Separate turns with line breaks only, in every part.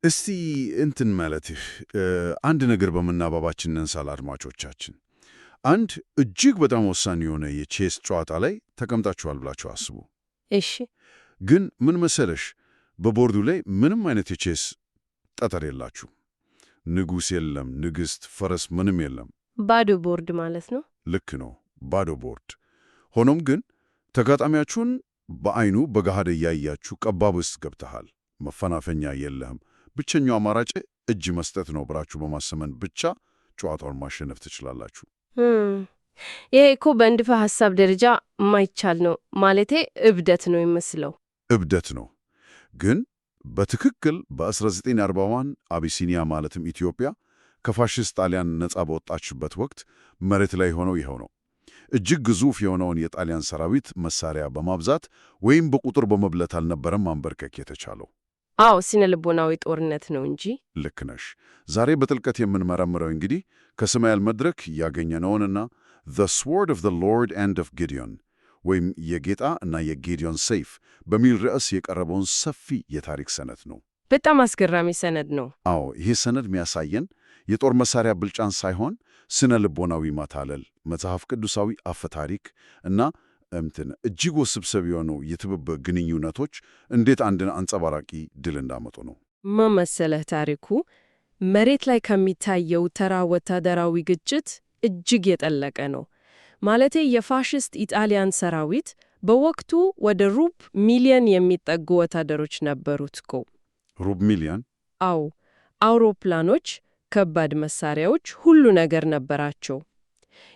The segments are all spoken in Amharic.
እስቲ እንትን ማለትህ አንድ ነገር በምናባባችን እንንሳል አድማጮቻችን። አንድ እጅግ በጣም ወሳኝ የሆነ የቼስ ጨዋታ ላይ ተቀምጣችኋል ብላችሁ አስቡ።
እሺ።
ግን ምን መሰለሽ፣ በቦርዱ ላይ ምንም አይነት የቼስ ጠጠር የላችሁ። ንጉሥ የለም፣ ንግሥት፣ ፈረስ፣ ምንም የለም።
ባዶ ቦርድ ማለት ነው።
ልክ ነው፣ ባዶ ቦርድ። ሆኖም ግን ተጋጣሚያችሁን በአይኑ በገሃድ እያያችሁ ቀባብ ውስጥ ገብተሃል። መፈናፈኛ የለህም። ብቸኛው አማራጭ እጅ መስጠት ነው ብላችሁ በማሰመን ብቻ ጨዋታውን ማሸነፍ ትችላላችሁ።
ይሄ እኮ በንድፈ ሐሳብ ደረጃ የማይቻል ነው። ማለቴ እብደት ነው የሚመስለው።
እብደት ነው። ግን በትክክል በ1940 አቢሲኒያ ማለትም ኢትዮጵያ ከፋሽስት ጣሊያን ነፃ በወጣችበት ወቅት መሬት ላይ ሆነው ይኸው ነው። እጅግ ግዙፍ የሆነውን የጣሊያን ሰራዊት መሳሪያ በማብዛት ወይም በቁጥር በመብለት አልነበረም ማንበርከክ የተቻለው።
አዎ፣ ስነ ልቦናዊ ጦርነት ነው እንጂ።
ልክ ነሽ። ዛሬ በጥልቀት የምንመረምረው እንግዲህ ከሰማያል መድረክ ያገኘነውንና The Sword of the Lord and of Gideon ወይም የጌታ እና የጌዲዮን ሰይፍ በሚል ርዕስ የቀረበውን ሰፊ የታሪክ ሰነድ ነው።
በጣም አስገራሚ ሰነድ ነው።
አዎ፣ ይህ ሰነድ የሚያሳየን የጦር መሳሪያ ብልጫን ሳይሆን ስነ ልቦናዊ ማታለል፣ መጽሐፍ ቅዱሳዊ አፈታሪክ እና እጅግ ውስብስብ የሆኑ የትብብር ግንኙነቶች እንዴት አንድን አንጸባራቂ ድል እንዳመጡ ነው።
መመሰለህ ታሪኩ መሬት ላይ ከሚታየው ተራ ወታደራዊ ግጭት እጅግ የጠለቀ ነው። ማለቴ የፋሽስት ኢጣሊያን ሰራዊት በወቅቱ ወደ ሩብ ሚሊዮን የሚጠጉ ወታደሮች ነበሩት እኮ።
ሩብ ሚሊዮን?
አዎ፣ አውሮፕላኖች፣ ከባድ መሳሪያዎች፣ ሁሉ ነገር ነበራቸው።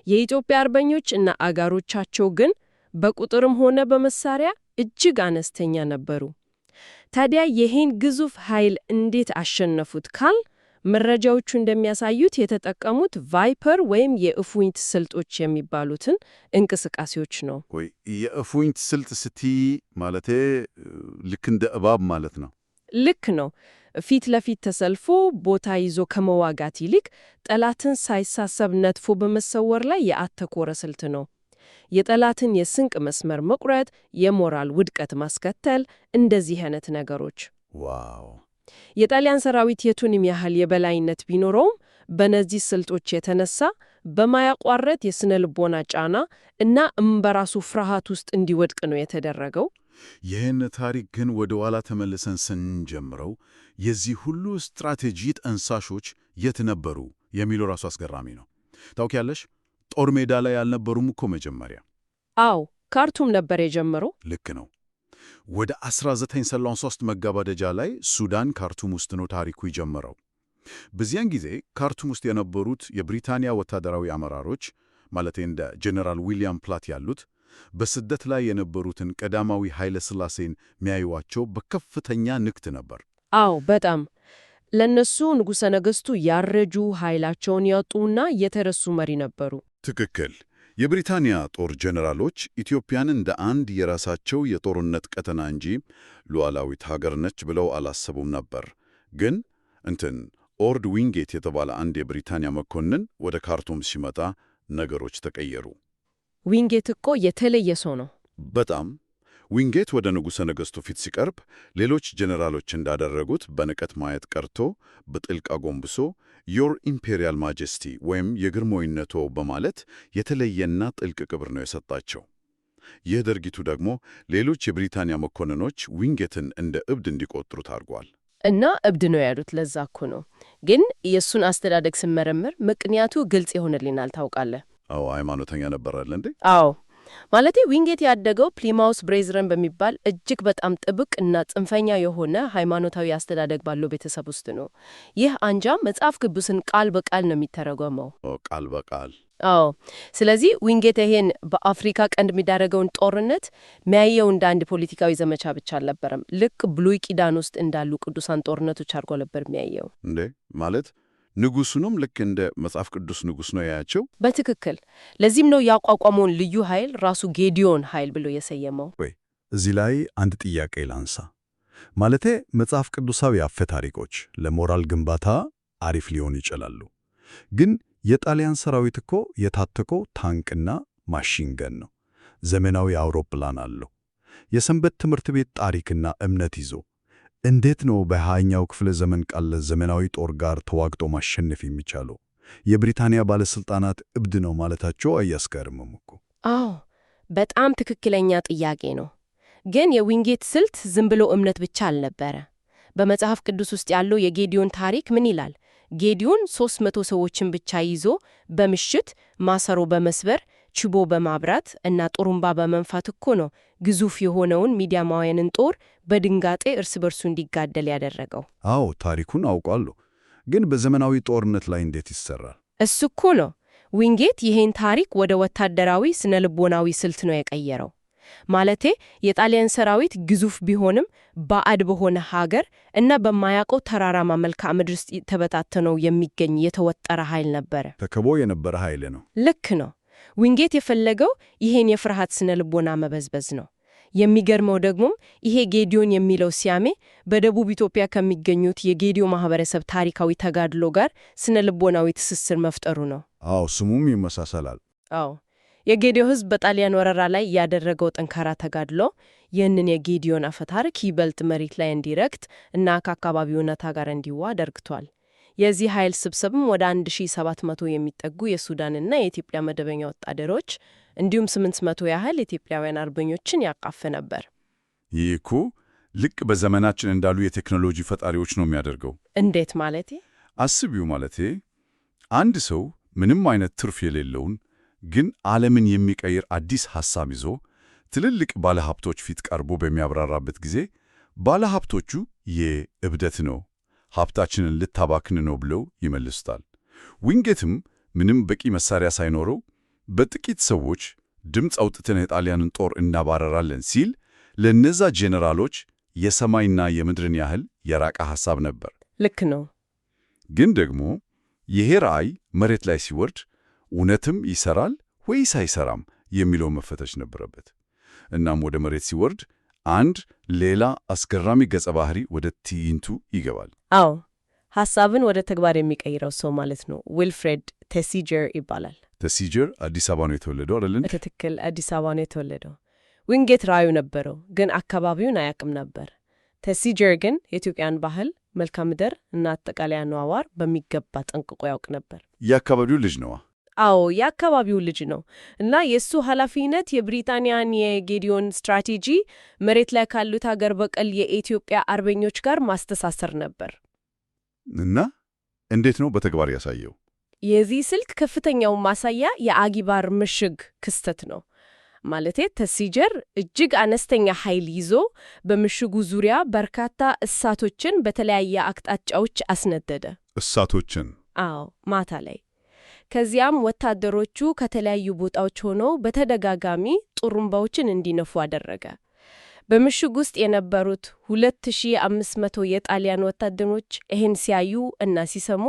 የኢትዮጵያ አርበኞች እና አጋሮቻቸው ግን በቁጥርም ሆነ በመሳሪያ እጅግ አነስተኛ ነበሩ። ታዲያ ይህን ግዙፍ ኃይል እንዴት አሸነፉት ካል መረጃዎቹ እንደሚያሳዩት የተጠቀሙት ቫይፐር ወይም የእፉኝት ስልቶች የሚባሉትን እንቅስቃሴዎች ነው።
ወይ የእፉኝት ስልት ስትይ ማለቴ ልክ እንደ እባብ ማለት ነው?
ልክ ነው። ፊት ለፊት ተሰልፎ ቦታ ይዞ ከመዋጋት ይልቅ ጠላትን ሳይሳሰብ ነጥፎ በመሰወር ላይ ያተኮረ ስልት ነው። የጠላትን የስንቅ መስመር መቁረጥ፣ የሞራል ውድቀት ማስከተል፣ እንደዚህ አይነት ነገሮች።
ዋው!
የጣሊያን ሰራዊት የቱንም ያህል የበላይነት ቢኖረውም በነዚህ ስልቶች የተነሳ በማያቋረጥ የስነ ልቦና ጫና እና በራሱ ፍርሃት ውስጥ እንዲወድቅ ነው የተደረገው።
ይህን ታሪክ ግን ወደ ኋላ ተመልሰን ስንጀምረው የዚህ ሁሉ ስትራቴጂ ጠንሳሾች የት ነበሩ የሚለው ራሱ አስገራሚ ነው። ታውቂያለሽ፣ ጦር ሜዳ ላይ አልነበሩም እኮ መጀመሪያ።
አዎ፣ ካርቱም ነበር የጀመረው።
ልክ ነው። ወደ 1933 መገባደጃ ላይ ሱዳን ካርቱም ውስጥ ነው ታሪኩ የጀመረው። በዚያን ጊዜ ካርቱም ውስጥ የነበሩት የብሪታንያ ወታደራዊ አመራሮች ማለቴ እንደ ጄኔራል ዊሊያም ፕላት ያሉት በስደት ላይ የነበሩትን ቀዳማዊ ኃይለ ሥላሴን የሚያዩዋቸው በከፍተኛ ንክት ነበር።
አዎ፣ በጣም ለነሱ ንጉሠ ነገሥቱ ያረጁ ኃይላቸውን ያጡና የተረሱ መሪ ነበሩ።
ትክክል። የብሪታንያ ጦር ጄኔራሎች ኢትዮጵያን እንደ አንድ የራሳቸው የጦርነት ቀጠና እንጂ ሉዓላዊት ሀገር ነች ብለው አላሰቡም ነበር። ግን ኦርድ ዊንጌት የተባለ አንድ የብሪታንያ መኮንን ወደ ካርቱም ሲመጣ ነገሮች ተቀየሩ።
ዊንጌት እኮ የተለየ ሰው ነው።
በጣም። ዊንጌት ወደ ንጉሠ ነገሥቱ ፊት ሲቀርብ ሌሎች ጄኔራሎች እንዳደረጉት በንቀት ማየት ቀርቶ በጥልቅ አጎንብሶ ዮር ኢምፔሪያል ማጀስቲ ወይም የግርማዊነቶ በማለት የተለየና ጥልቅ ክብር ነው የሰጣቸው። ይህ ድርጊቱ ደግሞ ሌሎች የብሪታንያ መኮንኖች ዊንጌትን እንደ እብድ እንዲቆጥሩት አድርጓል።
እና እብድ ነው ያሉት ለዛ እኮ ነው። ግን የእሱን አስተዳደግ ስመረምር ምክንያቱ ግልጽ ይሆንልናል። ታውቃለህ?
አዎ፣ ሃይማኖተኛ ነበራል እንዴ?
አዎ፣ ማለቴ ዊንጌት ያደገው ፕሊማውስ ብሬዝረን በሚባል እጅግ በጣም ጥብቅ እና ጽንፈኛ የሆነ ሃይማኖታዊ አስተዳደግ ባለው ቤተሰብ ውስጥ ነው። ይህ አንጃ መጽሐፍ ቅዱስን ቃል በቃል ነው የሚተረጎመው።
ቃል በቃል?
አዎ። ስለዚህ ዊንጌት ይሄን በአፍሪካ ቀንድ የሚዳረገውን ጦርነት የሚያየው እንደ አንድ ፖለቲካዊ ዘመቻ ብቻ አልነበረም። ልክ ብሉይ ኪዳን ውስጥ እንዳሉ ቅዱሳን ጦርነቶች አድርጎ ነበር የሚያየው።
እንዴ ማለት ንጉሱንም ልክ እንደ መጽሐፍ ቅዱስ ንጉስ ነው ያያቸው?
በትክክል። ለዚህም ነው ያቋቋመውን ልዩ ኃይል ራሱ ጌዲዮን ኃይል ብሎ የሰየመው።
ወይ እዚህ ላይ አንድ ጥያቄ ላንሳ። ማለቴ መጽሐፍ ቅዱሳዊ አፈ ታሪኮች ለሞራል ግንባታ አሪፍ ሊሆን ይችላሉ። ግን የጣሊያን ሰራዊት እኮ የታጠቀው ታንክና ማሽንገን ነው። ዘመናዊ አውሮፕላን አለው። የሰንበት ትምህርት ቤት ታሪክና እምነት ይዞ እንዴት ነው በ20ኛው ክፍለ ዘመን ካለ ዘመናዊ ጦር ጋር ተዋግቶ ማሸነፍ የሚቻለው? የብሪታንያ ባለሥልጣናት እብድ ነው ማለታቸው አያስገርምም እኮ።
አዎ፣ በጣም ትክክለኛ ጥያቄ ነው። ግን የዊንጌት ስልት ዝም ብሎ እምነት ብቻ አልነበረ። በመጽሐፍ ቅዱስ ውስጥ ያለው የጌዲዮን ታሪክ ምን ይላል? ጌዲዮን 300 ሰዎችን ብቻ ይዞ በምሽት ማሰሮ በመስበር ችቦ በማብራት እና ጡሩምባ በመንፋት እኮ ነው ግዙፍ የሆነውን ሚዲያማውያንን ጦር በድንጋጤ እርስ በርሱ እንዲጋደል ያደረገው።
አዎ ታሪኩን አውቃለሁ። ግን በዘመናዊ ጦርነት ላይ እንዴት ይሰራል?
እሱ እኮ ነው ዊንጌት ይሄን ታሪክ ወደ ወታደራዊ ስነልቦናዊ ስልት ነው የቀየረው። ማለቴ የጣሊያን ሰራዊት ግዙፍ ቢሆንም ባዕድ በሆነ ሀገር እና በማያውቀው ተራራማ መልክዓ ምድር ውስጥ ተበታተነው የሚገኝ የተወጠረ ኃይል ነበረ።
ተከቦ የነበረ ኃይል ነው።
ልክ ነው። ዊንጌት የፈለገው ይሄን የፍርሃት ስነልቦና መበዝበዝ ነው። የሚገርመው ደግሞም ይሄ ጌዲዮን የሚለው ስያሜ በደቡብ ኢትዮጵያ ከሚገኙት የጌዲዮ ማህበረሰብ ታሪካዊ ተጋድሎ ጋር ስነልቦናዊ ትስስር መፍጠሩ ነው።
አዎ ስሙም ይመሳሰላል።
አዎ የጌዲዮ ሕዝብ በጣሊያን ወረራ ላይ ያደረገው ጠንካራ ተጋድሎ ይህንን የጌዲዮን አፈታሪክ ይበልጥ መሬት ላይ እንዲረግጥ እና ከአካባቢው እውነታ ጋር እንዲዋ አድርጓል። የዚህ ኃይል ስብስብም ወደ 1700 የሚጠጉ የሱዳንና የኢትዮጵያ መደበኛ ወታደሮች እንዲሁም 800 ያህል ኢትዮጵያውያን አርበኞችን ያቀፈ ነበር።
ይህ እኮ ልክ በዘመናችን እንዳሉ የቴክኖሎጂ ፈጣሪዎች ነው የሚያደርገው።
እንዴት ማለቴ?
አስቢው ማለቴ አንድ ሰው ምንም አይነት ትርፍ የሌለውን ግን ዓለምን የሚቀይር አዲስ ሐሳብ ይዞ ትልልቅ ባለሀብቶች ፊት ቀርቦ በሚያብራራበት ጊዜ ባለሀብቶቹ የእብደት ነው፣ ሀብታችንን ልታባክን ነው ብለው ይመልሱታል። ዊንጌትም ምንም በቂ መሳሪያ ሳይኖረው በጥቂት ሰዎች ድምፅ አውጥተን የጣሊያንን ጦር እናባረራለን ሲል ለነዛ ጄኔራሎች የሰማይና የምድርን ያህል የራቀ ሐሳብ ነበር።
ልክ ነው።
ግን ደግሞ ይሄ ራዕይ መሬት ላይ ሲወርድ እውነትም ይሰራል ወይስ አይሰራም የሚለው መፈተሽ ነበረበት። እናም ወደ መሬት ሲወርድ አንድ ሌላ አስገራሚ ገጸ ባህሪ ወደ ትዕይንቱ ይገባል።
አዎ ሐሳብን ወደ ተግባር የሚቀይረው ሰው ማለት ነው። ዊልፍሬድ ቴሲጀር ይባላል።
ቴሲጀር አዲስ አበባ ነው የተወለደው አይደል?
በትክክል አዲስ አበባ ነው የተወለደው። ዊንጌት ራዕዩ ነበረው፣ ግን አካባቢውን አያውቅም ነበር። ቴሲጀር ግን የኢትዮጵያን ባህል፣ መልክዓ ምድር እና አጠቃላይ አኗኗር በሚገባ ጠንቅቆ ያውቅ ነበር።
የአካባቢው ልጅ ነዋ።
አዎ የአካባቢው ልጅ ነው እና የእሱ ኃላፊነት የብሪታንያን የጌዲዮን ስትራቴጂ መሬት ላይ ካሉት ሀገር በቀል የኢትዮጵያ አርበኞች ጋር ማስተሳሰር ነበር።
እና እንዴት ነው በተግባር ያሳየው?
የዚህ ስልት ከፍተኛው ማሳያ የአጊባር ምሽግ ክስተት ነው። ማለቴ ቴሲጀር እጅግ አነስተኛ ኃይል ይዞ በምሽጉ ዙሪያ በርካታ እሳቶችን በተለያየ አቅጣጫዎች አስነደደ።
እሳቶችን?
አዎ ማታ ላይ። ከዚያም ወታደሮቹ ከተለያዩ ቦታዎች ሆነው በተደጋጋሚ ጡሩምባዎችን እንዲነፉ አደረገ። በምሽግ ውስጥ የነበሩት 2500 የጣሊያን ወታደሮች ይህን ሲያዩ እና ሲሰሙ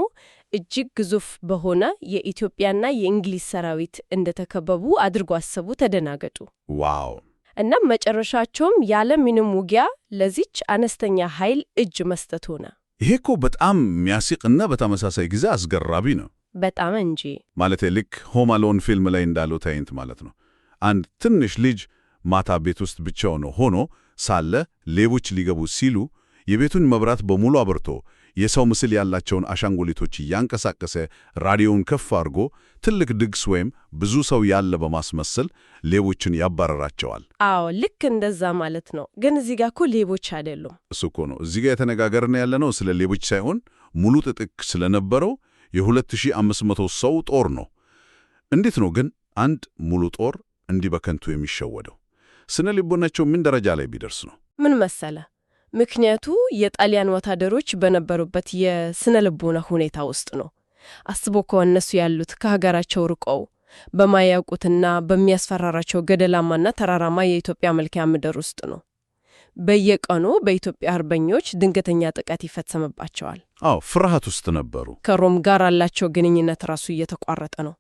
እጅግ ግዙፍ በሆነ የኢትዮጵያና የእንግሊዝ ሰራዊት እንደተከበቡ አድርጎ አሰቡ፣ ተደናገጡ።
ዋው!
እናም መጨረሻቸውም ያለ ምንም ውጊያ ለዚች አነስተኛ ኃይል እጅ መስጠት ሆነ።
ይሄ እኮ በጣም የሚያስቅና በተመሳሳይ ጊዜ አስገራሚ ነው።
በጣም እንጂ።
ማለቴ ልክ ሆም አሎን ፊልም ላይ እንዳለው ታይንት ማለት ነው። አንድ ትንሽ ልጅ ማታ ቤት ውስጥ ብቻውን ሆኖ ሳለ ሌቦች ሊገቡ ሲሉ የቤቱን መብራት በሙሉ አብርቶ የሰው ምስል ያላቸውን አሻንጉሊቶች እያንቀሳቀሰ ራዲዮውን ከፍ አድርጎ ትልቅ ድግስ ወይም ብዙ ሰው ያለ በማስመሰል ሌቦችን ያባረራቸዋል።
አዎ ልክ እንደዛ ማለት ነው። ግን እዚህ ጋር እኮ ሌቦች አይደሉም።
እሱ እኮ ነው እዚህ ጋር የተነጋገርን ያለነው ስለ ሌቦች ሳይሆን ሙሉ ጥጥቅ ስለነበረው የ2500 ሰው ጦር ነው። እንዴት ነው ግን አንድ ሙሉ ጦር እንዲህ በከንቱ የሚሸወደው? ስነ ልቦናቸው ምን ደረጃ ላይ ቢደርስ ነው?
ምን መሰለ? ምክንያቱ የጣሊያን ወታደሮች በነበሩበት የስነ ልቦና ሁኔታ ውስጥ ነው። አስቦ ከእነሱ ያሉት ከሀገራቸው ርቀው በማያውቁትና በሚያስፈራራቸው ገደላማና ተራራማ የኢትዮጵያ መልክዓ ምድር ውስጥ ነው። በየቀኑ በኢትዮጵያ አርበኞች ድንገተኛ ጥቃት ይፈጸምባቸዋል።
አዎ ፍርሃት ውስጥ ነበሩ።
ከሮም ጋር ያላቸው ግንኙነት ራሱ እየተቋረጠ ነው።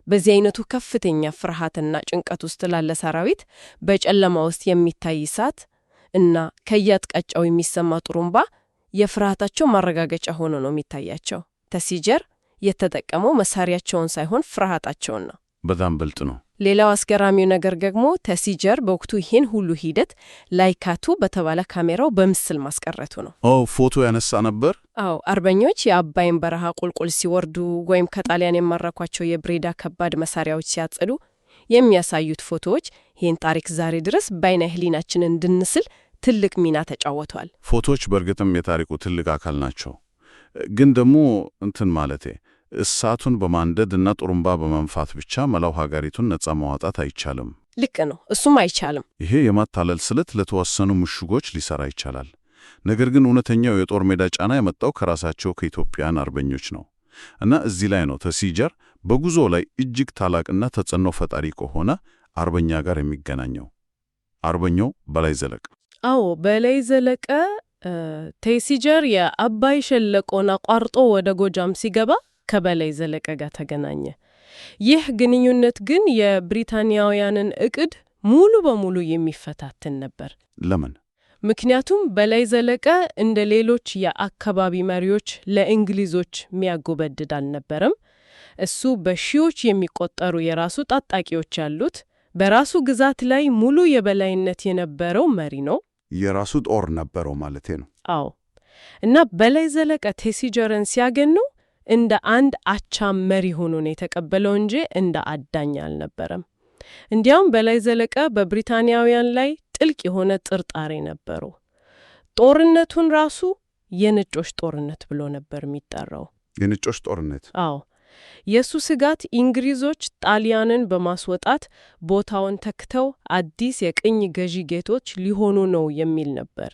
በዚህ አይነቱ ከፍተኛ ፍርሃትና ጭንቀት ውስጥ ላለ ሰራዊት በጨለማ ውስጥ የሚታይ እሳት እና ከየአቅጣጫው የሚሰማ ጡሩምባ የፍርሃታቸው ማረጋገጫ ሆኖ ነው የሚታያቸው። ቴሲጀር የተጠቀመው መሳሪያቸውን ሳይሆን ፍርሃታቸውን ነው።
በጣም ብልጥ ነው።
ሌላው አስገራሚው ነገር ደግሞ ተሲጀር በወቅቱ ይህን ሁሉ ሂደት ላይካቱ በተባለ ካሜራው በምስል ማስቀረቱ ነው።
ፎቶ ያነሳ ነበር?
አዎ፣ አርበኞች የአባይን በረሃ ቁልቁል ሲወርዱ ወይም ከጣሊያን የማረኳቸው የብሬዳ ከባድ መሳሪያዎች ሲያጸዱ የሚያሳዩት ፎቶዎች ይህን ታሪክ ዛሬ ድረስ በዓይነ ሕሊናችን እንድንስል ትልቅ ሚና ተጫውተዋል።
ፎቶዎች በእርግጥም የታሪኩ ትልቅ አካል ናቸው። ግን ደግሞ ማለቴ እሳቱን በማንደድ እና ጥሩምባ በመንፋት ብቻ መላው ሀገሪቱን ነጻ ማውጣት አይቻልም።
ልክ ነው፣ እሱም አይቻልም።
ይሄ የማታለል ስልት ለተወሰኑ ምሽጎች ሊሰራ ይቻላል። ነገር ግን እውነተኛው የጦር ሜዳ ጫና የመጣው ከራሳቸው ከኢትዮጵያን አርበኞች ነው። እና እዚህ ላይ ነው ተሲጀር በጉዞ ላይ እጅግ ታላቅና ተጽዕኖ ፈጣሪ ከሆነ አርበኛ ጋር የሚገናኘው። አርበኛው በላይ ዘለቀ።
አዎ፣ በላይ ዘለቀ ተሲጀር የአባይ ሸለቆን አቋርጦ ወደ ጎጃም ሲገባ ከበላይ ዘለቀ ጋር ተገናኘ። ይህ ግንኙነት ግን የብሪታንያውያንን እቅድ ሙሉ በሙሉ የሚፈታተን ነበር።
ለምን?
ምክንያቱም በላይ ዘለቀ እንደ ሌሎች የአካባቢ መሪዎች ለእንግሊዞች የሚያጎበድድ አልነበረም። እሱ በሺዎች የሚቆጠሩ የራሱ ታጣቂዎች ያሉት በራሱ ግዛት ላይ ሙሉ የበላይነት የነበረው መሪ ነው።
የራሱ ጦር ነበረው ማለቴ ነው።
አዎ። እና በላይ ዘለቀ ተሲጀርን ሲያገኙ እንደ አንድ አቻ መሪ ሆኖ ነው የተቀበለው እንጂ እንደ አዳኝ አልነበረም። እንዲያውም በላይ ዘለቀ በብሪታንያውያን ላይ ጥልቅ የሆነ ጥርጣሬ ነበረው። ጦርነቱን ራሱ የነጮች ጦርነት ብሎ ነበር የሚጠራው።
የነጮች ጦርነት?
አዎ። የሱ ስጋት እንግሊዞች ጣሊያንን በማስወጣት ቦታውን ተክተው አዲስ የቅኝ ገዢ ጌቶች ሊሆኑ ነው የሚል ነበር።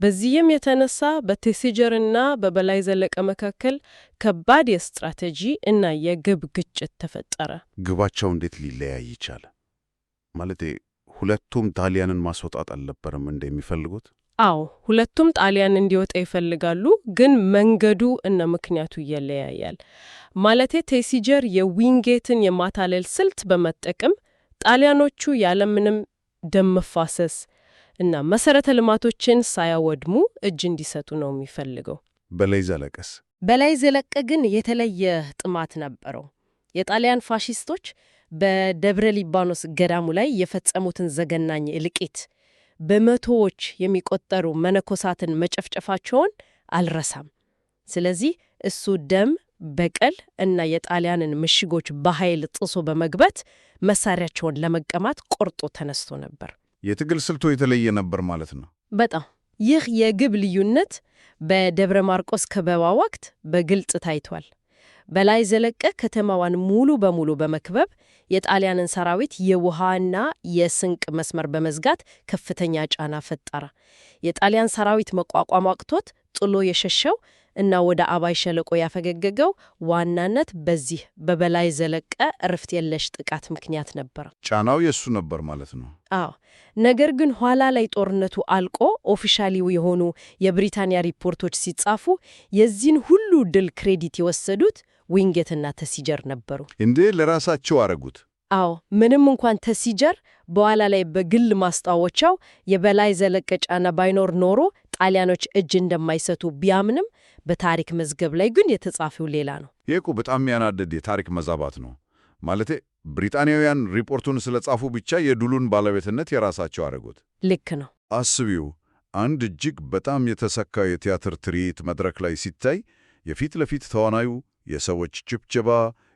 በዚህም የተነሳ በተሲጀርና በበላይ ዘለቀ መካከል ከባድ የስትራቴጂ እና የግብ ግጭት ተፈጠረ።
ግባቸው እንዴት ሊለያይ ይቻለ? ማለቴ ሁለቱም ጣሊያንን ማስወጣት አልነበረም እንደሚፈልጉት?
አዎ፣ ሁለቱም ጣሊያን እንዲወጣ ይፈልጋሉ፣ ግን መንገዱ እና ምክንያቱ ይለያያል። ማለቴ ተሲጀር የዊንጌትን የማታለል ስልት በመጠቀም ጣሊያኖቹ ያለምንም ደም መፋሰስ እና መሰረተ ልማቶችን ሳያወድሙ እጅ እንዲሰጡ ነው የሚፈልገው።
በላይ ዘለቀስ?
በላይ ዘለቀ ግን የተለየ ጥማት ነበረው። የጣሊያን ፋሺስቶች በደብረ ሊባኖስ ገዳሙ ላይ የፈጸሙትን ዘገናኝ እልቂት፣ በመቶዎች የሚቆጠሩ መነኮሳትን መጨፍጨፋቸውን አልረሳም። ስለዚህ እሱ ደም፣ በቀል እና የጣሊያንን ምሽጎች በኃይል ጥሶ በመግባት መሳሪያቸውን ለመቀማት ቆርጦ ተነስቶ ነበር።
የትግል ስልቱ የተለየ ነበር ማለት ነው።
በጣም። ይህ የግብ ልዩነት በደብረ ማርቆስ ከበባ ወቅት በግልጽ ታይቷል። በላይ ዘለቀ ከተማዋን ሙሉ በሙሉ በመክበብ የጣሊያንን ሰራዊት የውሃና የስንቅ መስመር በመዝጋት ከፍተኛ ጫና ፈጠረ። የጣሊያን ሰራዊት መቋቋም አቅቶት ጥሎ የሸሸው እና ወደ አባይ ሸለቆ ያፈገገገው ዋናነት በዚህ በበላይ ዘለቀ እረፍት የለሽ ጥቃት ምክንያት ነበር።
ጫናው የሱ ነበር ማለት ነው።
አዎ። ነገር ግን ኋላ ላይ ጦርነቱ አልቆ ኦፊሻሊው የሆኑ የብሪታንያ ሪፖርቶች ሲጻፉ የዚህን ሁሉ ድል ክሬዲት የወሰዱት ዊንጌትና ተሲጀር ነበሩ።
እንዴ ለራሳቸው አረጉት?
አዎ። ምንም እንኳን ተሲጀር በኋላ ላይ በግል ማስታወቻው የበላይ ዘለቀ ጫና ባይኖር ኖሮ ጣሊያኖች እጅ እንደማይሰጡ ቢያምንም በታሪክ መዝገብ ላይ ግን የተጻፈው ሌላ ነው።
ይሄ በጣም ያናደድ የታሪክ መዛባት ነው። ማለቴ ብሪታንያውያን ሪፖርቱን ስለጻፉ ብቻ የድሉን ባለቤትነት የራሳቸው አረጉት።
ልክ ነው።
አስቢው፣ አንድ እጅግ በጣም የተሰካ የቲያትር ትርኢት መድረክ ላይ ሲታይ የፊት ለፊት ተዋናዩ የሰዎች ጭብጨባ፣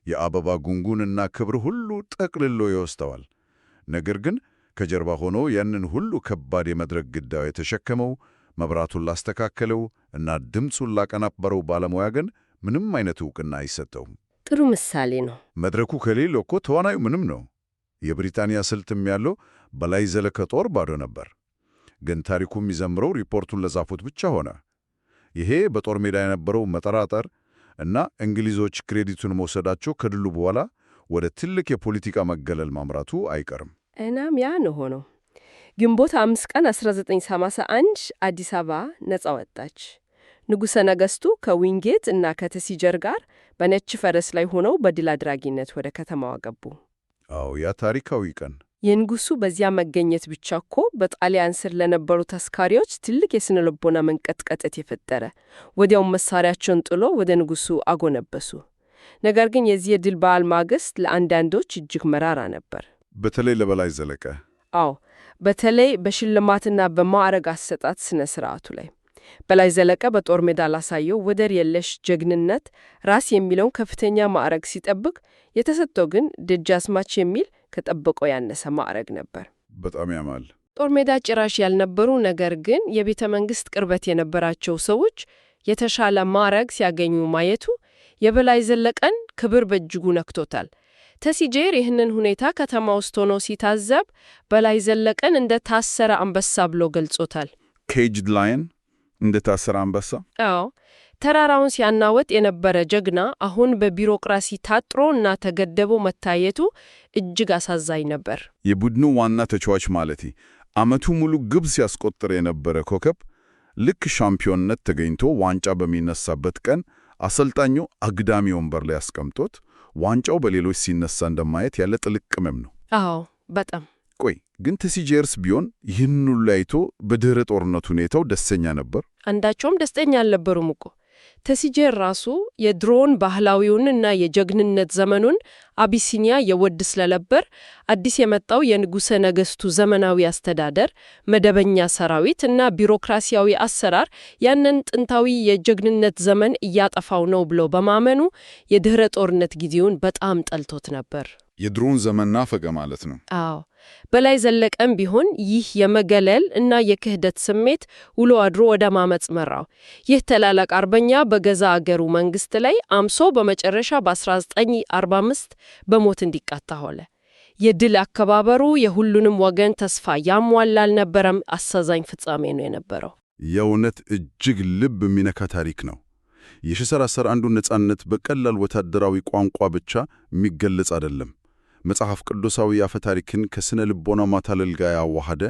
የአበባ ጉንጉንና ክብር ሁሉ ጠቅልሎ ይወስደዋል። ነገር ግን ከጀርባ ሆኖ ያንን ሁሉ ከባድ የመድረክ ግዳይ የተሸከመው፣ መብራቱን ላስተካከለው እና ድምፁን ላቀናበረው ባለሙያ ግን ምንም አይነት ዕውቅና አይሰጠውም።
ጥሩ ምሳሌ ነው።
መድረኩ ከሌለው እኮ ተዋናዩ ምንም ነው። የብሪታንያ ስልትም ያለው በላይ ዘለቀ ጦር ባዶ ነበር። ግን ታሪኩ የሚዘምረው ሪፖርቱን ለጻፉት ብቻ ሆነ። ይሄ በጦር ሜዳ የነበረው መጠራጠር እና እንግሊዞች ክሬዲቱን መውሰዳቸው ከድሉ በኋላ ወደ ትልቅ የፖለቲካ መገለል ማምራቱ አይቀርም።
እናም ያ ነው ሆነው ግንቦት 5 ቀን 1981 አዲስ አበባ ነጻ ወጣች። ንጉሠ ነገሥቱ ከዊንጌት እና ከተሲጀር ጋር በነጭ ፈረስ ላይ ሆነው በድል አድራጊነት ወደ ከተማዋ ገቡ።
አዎ፣ ያ ታሪካዊ ቀን።
የንጉሱ በዚያ መገኘት ብቻ እኮ በጣሊያን ስር ለነበሩ ተስካሪዎች ትልቅ የስነ ልቦና መንቀጥቀጥ የፈጠረ። ወዲያው መሳሪያቸውን ጥሎ ወደ ንጉሱ አጎነበሱ። ነገር ግን የዚህ የድል በዓል ማግስት ለአንዳንዶች እጅግ መራራ ነበር።
በተለይ ለበላይ ዘለቀ።
አዎ፣ በተለይ በሽልማትና በማዕረግ አሰጣጥ ስነ ስርዓቱ ላይ በላይ ዘለቀ በጦር ሜዳ ላሳየው ወደር የለሽ ጀግንነት ራስ የሚለውን ከፍተኛ ማዕረግ ሲጠብቅ፣ የተሰጠው ግን ደጃዝማች የሚል ከጠበቀው ያነሰ ማዕረግ ነበር።
በጣም ያማል።
ጦር ሜዳ ጭራሽ ያልነበሩ ነገር ግን የቤተ መንግስት ቅርበት የነበራቸው ሰዎች የተሻለ ማዕረግ ሲያገኙ ማየቱ የበላይ ዘለቀን ክብር በእጅጉ ነክቶታል። ተሲጄር ይህንን ሁኔታ ከተማ ውስጥ ሆኖ ሲታዘብ በላይ ዘለቀን እንደ ታሰረ አንበሳ ብሎ ገልጾታል።
ኬጅድ ላየን፣ እንደ ታሰረ አንበሳ።
አዎ፣ ተራራውን ሲያናወጥ የነበረ ጀግና አሁን በቢሮክራሲ ታጥሮ እና ተገድቦ መታየቱ እጅግ አሳዛኝ ነበር።
የቡድኑ ዋና ተጫዋች ማለቴ ዓመቱ ሙሉ ግብ ሲያስቆጥር የነበረ ኮከብ ልክ ሻምፒዮንነት ተገኝቶ ዋንጫ በሚነሳበት ቀን አሰልጣኙ አግዳሚ ወንበር ላይ አስቀምጦት ዋንጫው በሌሎች ሲነሳ እንደማየት ያለ ጥልቅ ቅመም ነው።
አዎ፣ በጣም
ቆይ ግን ተሲጄርስ ቢሆን ይህን ሁሉ አይቶ በድህረ ጦርነት ሁኔታው ደስተኛ ነበር?
አንዳቸውም ደስተኛ አልነበሩም እኮ። ተሲጄር ራሱ የድሮውን ባህላዊውንና የጀግንነት ዘመኑን አቢሲኒያ የወድ ስለነበር አዲስ የመጣው የንጉሠ ነገሥቱ ዘመናዊ አስተዳደር፣ መደበኛ ሰራዊት እና ቢሮክራሲያዊ አሰራር ያንን ጥንታዊ የጀግንነት ዘመን እያጠፋው ነው ብሎ በማመኑ የድህረ ጦርነት ጊዜውን በጣም ጠልቶት ነበር።
የድሮውን ዘመን ናፈቀ ማለት ነው።
አዎ፣ በላይ ዘለቀም ቢሆን ይህ የመገለል እና የክህደት ስሜት ውሎ አድሮ ወደ ማመጽ መራው። ይህ ታላቅ አርበኛ በገዛ አገሩ መንግስት ላይ አምሶ በመጨረሻ በ1945 በሞት እንዲቀጣ ሆነ። የድል አከባበሩ የሁሉንም ወገን ተስፋ ያሟላ አልነበረም። አሳዛኝ ፍጻሜ ነው የነበረው።
የእውነት እጅግ ልብ የሚነካ ታሪክ ነው። የ1911 ነጻነት በቀላል ወታደራዊ ቋንቋ ብቻ የሚገለጽ አይደለም። መጽሐፍ ቅዱሳዊ አፈ ታሪክን ከስነ ልቦና ማታለል ጋር ያዋሃደ፣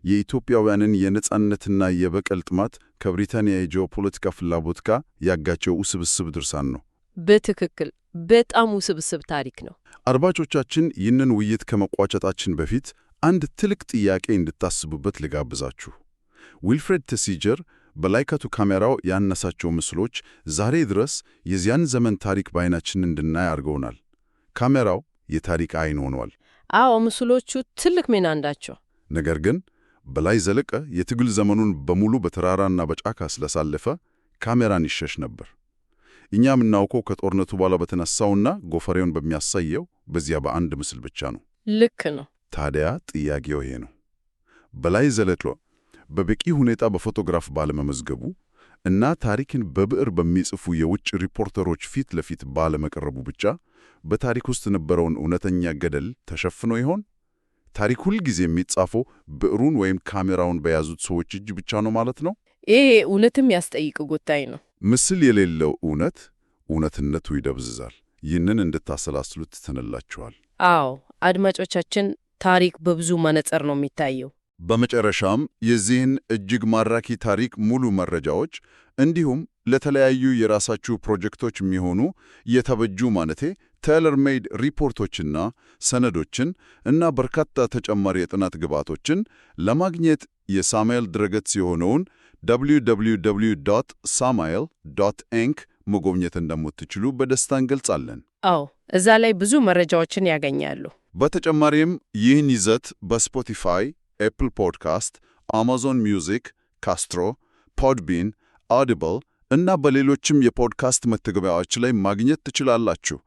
የኢትዮጵያውያንን የነጻነትና የበቀል ጥማት ከብሪታንያ የጂኦፖለቲካ ፍላጎት ጋር ያጋጨው ውስብስብ ድርሳን ነው።
በትክክል በጣም ውስብስብ ታሪክ ነው።
አድማጮቻችን፣ ይህንን ውይይት ከመቋጨታችን በፊት አንድ ትልቅ ጥያቄ እንድታስቡበት ልጋብዛችሁ። ዊልፍሬድ ተሲጀር በላይካቱ ካሜራው ያነሳቸው ምስሎች ዛሬ ድረስ የዚያን ዘመን ታሪክ በዓይናችን እንድናይ አድርገውናል። ካሜራው የታሪክ ዓይን ሆኗል።
አዎ፣ ምስሎቹ ትልቅ ሚና እንዳቸው።
ነገር ግን በላይ ዘለቀ የትግል ዘመኑን በሙሉ በተራራና በጫካ ስላሳለፈ ካሜራን ይሸሽ ነበር። እኛ የምናውቀው ከጦርነቱ በኋላ በተነሳውና ጎፈሬውን በሚያሳየው በዚያ በአንድ ምስል ብቻ ነው።
ልክ ነው።
ታዲያ ጥያቄው ይሄ ነው። በላይ ዘለቀ በበቂ ሁኔታ በፎቶግራፍ ባለመመዝገቡ እና ታሪክን በብዕር በሚጽፉ የውጭ ሪፖርተሮች ፊት ለፊት ባለመቀረቡ ብቻ በታሪክ ውስጥ የነበረውን እውነተኛ ገደል ተሸፍኖ ይሆን? ታሪክ ሁልጊዜ የሚጻፈው ብዕሩን ወይም ካሜራውን በያዙት ሰዎች እጅ ብቻ ነው ማለት ነው?
ይሄ እውነትም ያስጠይቅ ጉዳይ ነው።
ምስል የሌለው እውነትነቱ ይደብዝዛል። ይህንን እንድታሰላስሉት ትተንላችኋል።
አዎ፣ አድማጮቻችን፣ ታሪክ በብዙ መነጽር ነው የሚታየው።
በመጨረሻም የዚህን እጅግ ማራኪ ታሪክ ሙሉ መረጃዎች እንዲሁም ለተለያዩ የራሳችሁ ፕሮጀክቶች የሚሆኑ የተበጁ ቴይለር ሜድ ሪፖርቶችና ሰነዶችን እና በርካታ ተጨማሪ የጥናት ግብዓቶችን ለማግኘት የሳሙኤል ድረገጽ የሆነውን www.samael.inc መጎብኘት እንደምትችሉ በደስታ እንገልጻለን።
አዎ፣ እዛ ላይ ብዙ መረጃዎችን ያገኛሉ።
በተጨማሪም ይህን ይዘት በስፖቲፋይ፣ ኤፕል ፖድካስት፣ አማዞን ሚውዚክ፣ ካስትሮ፣ ፖድቢን፣ አውዲብል እና በሌሎችም የፖድካስት መተግበሪያዎች ላይ ማግኘት ትችላላችሁ።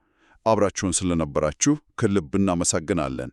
አብራችሁን ስለነበራችሁ ከልብ እናመሰግናለን።